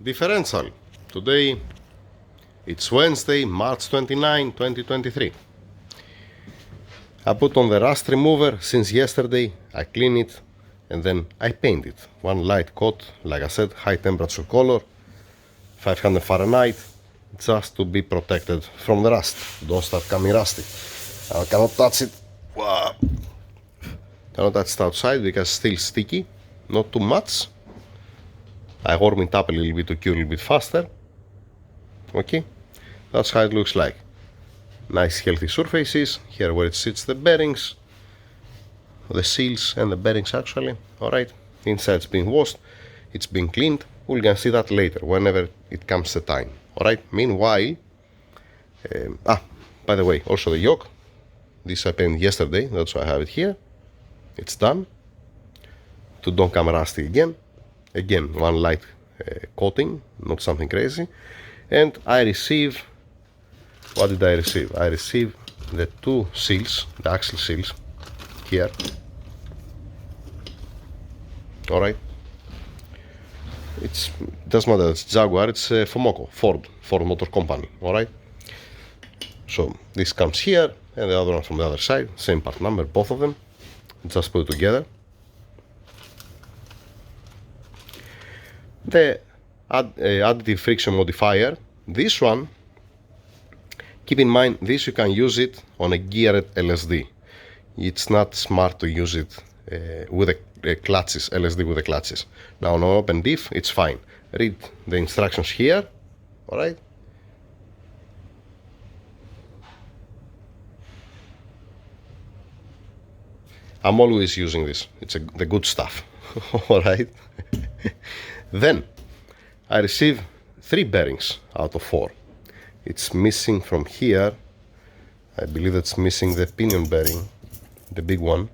differential. Today it's Wednesday, March 29, 2023. I put on the rust remover since yesterday, I clean it and then I paint it. One light coat, like I said, high temperature color, 500 Fahrenheit, just to be protected from the rust. Don't start coming rusty. I cannot touch it. Wow. Cannot touch it outside because it's still sticky, not too much. I warm it up a little bit to cure a little bit faster. Okay, that's how it looks like. Nice healthy surfaces, here where it sits the bearings, the seals and the bearings actually, alright. Inside's being washed, it's being cleaned, we're gonna see that later, whenever it comes the time, alright. Meanwhile, by the way, also the yoke, this I painted yesterday, that's why I have it here. It's done, to don't come rusty again. Again, one light coating, not something crazy. And I receive, what did I receive? I received the two seals, the axle seals, here. Alright. It doesn't matter, it's Jaguar, it's Fomoco, Ford Motor Company, alright. So this comes here, and the other one from the other side, same part number, both of them. Just put it together. The additive friction modifier, this one, keep in mind, this you can use it on a geared LSD. It's not smart to use it with the clutches, LSD with the clutches. Now on an open diff, it's fine. Read the instructions here, alright? I'm always using this, it's the good stuff, alright? Then, I receive 3 bearings out of 4. It's missing from here, I believe it's missing the pinion bearing, the big one.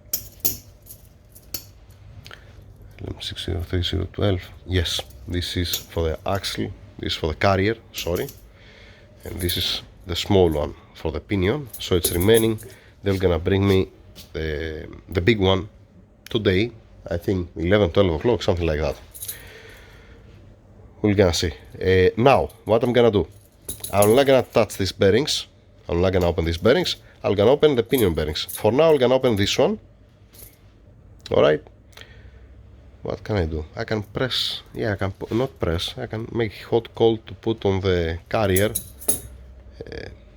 603012. Yes, this is for the axle, this is for the carrier, sorry. And this is the small one for the pinion, so it's remaining. They're gonna bring me the big one today, I think 11, 12 o'clock, something like that. We're gonna see. Now, what I'm gonna do, I'm not gonna touch these bearings, I'm not gonna open these bearings, I'm gonna open the pinion bearings. For now, I'm gonna open this one. Alright. What can I do? I can press, yeah, I can not press, I can make hot cold to put on the carrier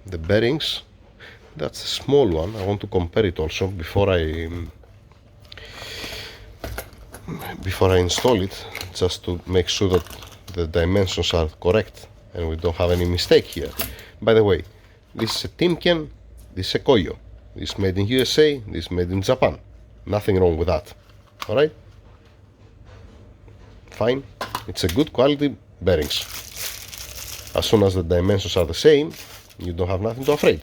the bearings. That's a small one. I want to compare it also before I install it, just to make sure that the dimensions are correct and we don't have any mistake here. By the way, this is a Timken, this is a Koyo. This is made in USA, this is made in Japan. Nothing wrong with that. Alright? Fine. It's a good quality bearings. As soon as the dimensions are the same, you don't have nothing to afraid.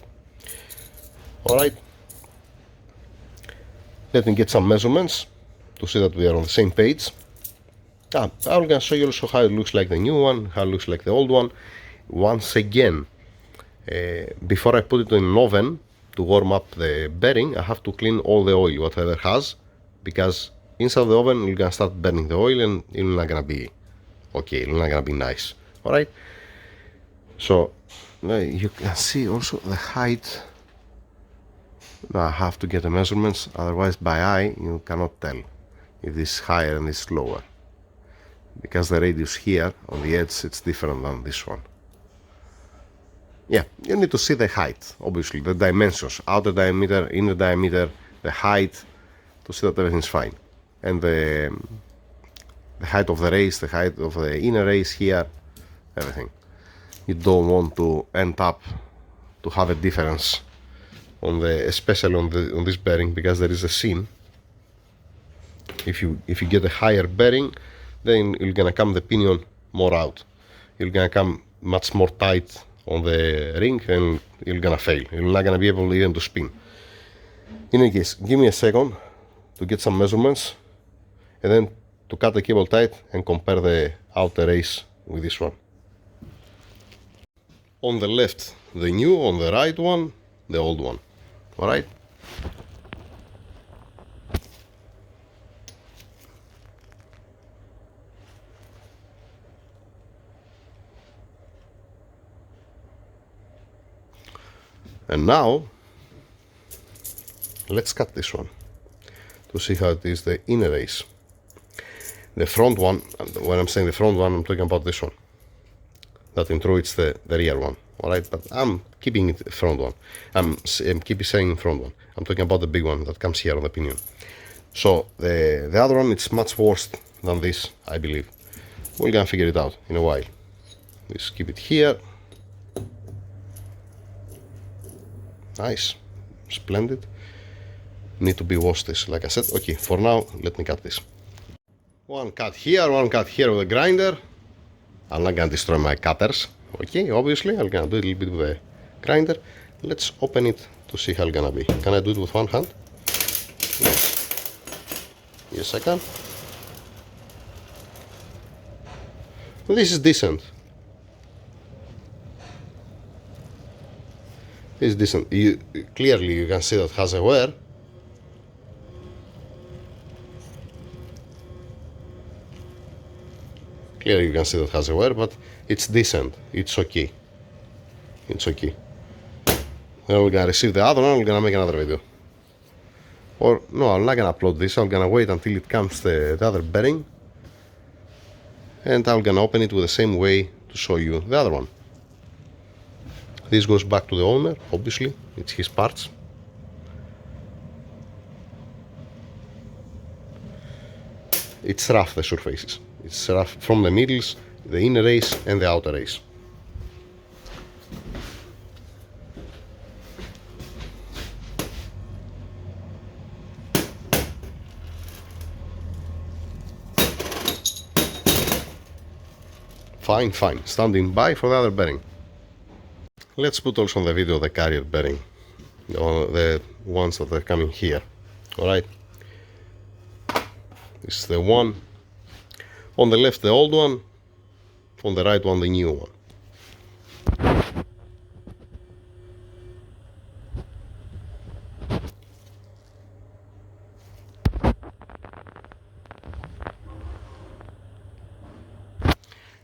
Alright, let me get some measurements to see that we are on the same page. I'm gonna show you also how it looks like the new one, how it looks like the old one. Once again, before I put it in an oven to warm up the bearing, I have to clean all the oil, whatever it has, because inside the oven you're gonna start burning the oil and it's not gonna be okay, it's not gonna be nice. Alright, so you can see also the height. Now I have to get the measurements, otherwise by eye you cannot tell if this is higher and this is lower, because the radius here on the edge it's different than this one. Yeah, you need to see the height, obviously, the dimensions, outer diameter, inner diameter, the height, to see that everything's fine. And the height of the race, the height of the inner race here, everything. You don't want to end up to have a difference on the, especially on this bearing, because there is a seam. If you get a higher bearing, then you're gonna come the pinion more out. You're gonna come much more tight on the ring and you're gonna fail. You're not gonna be able even to spin. In any case, give me a second to get some measurements and then to cut the cable tight and compare the outer race with this one. On the left, the new, on the right one, the old one. Alright? And now let's cut this one to see how it is the inner race. The front one, when I'm saying the front one, I'm talking about this one. That in truth it's the rear one, alright? But I'm keeping it the front one. I'm keep saying front one. I'm talking about the big one that comes here on the pinion. So the other one, it's much worse than this, I believe. We're gonna figure it out in a while. Let's keep it here. Nice, splendid. Need to be washed this, like I said. Okay, for now, let me cut this. One cut here with a grinder. I'm not gonna destroy my cutters. Okay, obviously, I'm gonna do it a little bit with a grinder. Let's open it to see how it's gonna be. Can I do it with one hand? Yes. Yes, I can. This is decent. This is decent. Clearly, you can see that it has a wear. Clearly you can see that it has a wear, but it's decent. It's okay. It's okay. Then we're gonna receive the other one, we're gonna make another video. Or, no, I'm not gonna upload this, I'm gonna wait until it comes the other bearing. And I'm gonna open it with the same way to show you the other one. This goes back to the owner, obviously. It's his parts. It's rough, the surfaces. It's rough from the middles, the inner race and the outer race. Fine, fine. Standing by for the other bearing. Let's put also on the video the carrier bearing. The ones that are coming here. Alright. This is the one. On the left the old one, on the right one the new one.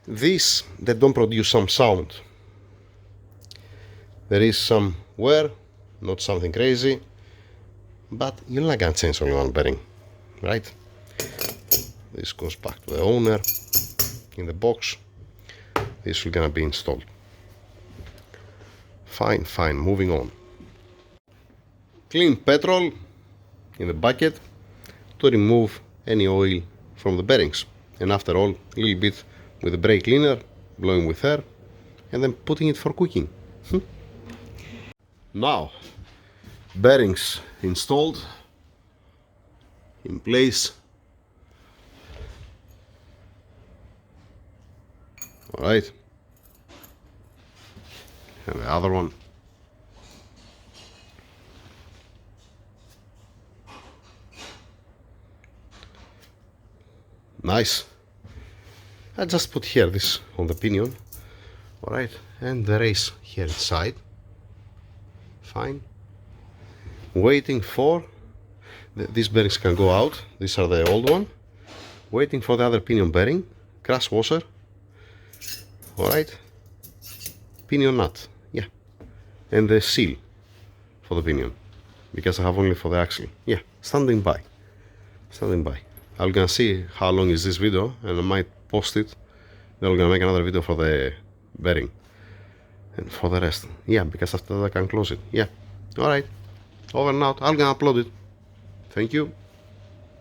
These, they don't produce some sound. There is some wear, not something crazy, but you're not gonna change only one bearing, right? This goes back to the owner in the box. This is gonna be installed. Fine, fine, moving on. Clean petrol in the bucket to remove any oil from the bearings. And after all, a little bit with the brake cleaner, blowing with air, and then putting it for cooking. Now, bearings installed, in place. Alright, and the other one. Nice. I just put here this on the pinion. Alright, and the race here inside. Fine. Waiting for these bearings can go out. These are the old one. Waiting for the other pinion bearing, crash washer. Alright, pinion nut, yeah, and the seal for the pinion, because I have only for the axle. Yeah, standing by. I'm gonna see how long is this video, and I might post it. Then I'm gonna make another video for the bearing and for the rest. Yeah, because after that I can close it. Yeah, alright, over and out. I'm gonna upload it. Thank you.